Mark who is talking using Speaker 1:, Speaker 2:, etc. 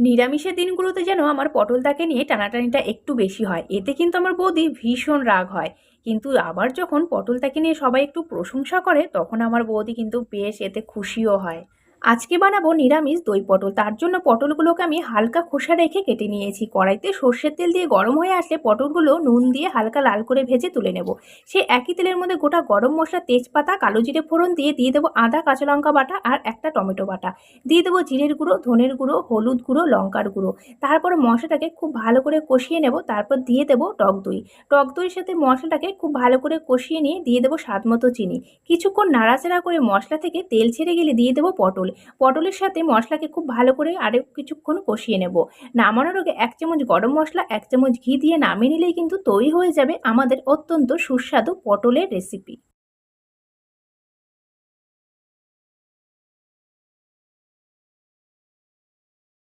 Speaker 1: নিরামিষের দিনগুলোতে যেন আমার পটলটাকে নিয়ে টানাটানিটা একটু বেশি হয়, এতে কিন্তু আমার বৌদি ভীষণ রাগ হয়। কিন্তু আবার যখন পটলটাকে নিয়ে সবাই একটু প্রশংসা করে তখন আমার বৌদি কিন্তু বেশ এতে খুশিও হয়। আজকে বানাবো নিরামিষ দই পটল, তার জন্য পটলগুলোকে আমি হালকা খোসা রেখে কেটে নিয়েছি। কড়াইতে সর্ষের তেল দিয়ে গরম হয়ে আসলে পটলগুলো নুন দিয়ে হালকা লাল করে ভেজে তুলে নেব। সেই একই তেলের মধ্যে গোটা গরম মশলা, তেজপাতা, কালো জিরে ফোড়ন দিয়ে দিয়ে দেবো আদা কাঁচা লঙ্কা বাটা আর একটা টমেটো বাটা। দিয়ে দেবো জিরের গুঁড়ো, ধনের গুঁড়ো, হলুদ গুঁড়ো, লঙ্কার গুঁড়ো। তারপর মশলাটাকে খুব ভালো করে কষিয়ে নেব। তারপর দিয়ে দেবো টক দই। টক দইয়ের সাথে মশলাটাকে খুব ভালো করে কষিয়ে নিয়ে দিয়ে দেবো স্বাদ মতো চিনি। কিছুক্ষণ নাড়াচাড়া করে মশলা থেকে তেল ছেড়ে গেলে দিয়ে দেবো পটল। পটলের সাথে মশলাকে খুব ভালো করে আরও কিছুক্ষণ কষিয়ে নেব। নামানোর আগে 1 চামচ গরম মশলা, 1 চামচ ঘি দিয়ে নামিয়ে নিলেই কিন্তু তৈরি হয়ে যাবে আমাদের অত্যন্ত সুস্বাদু পটলের রেসিপি।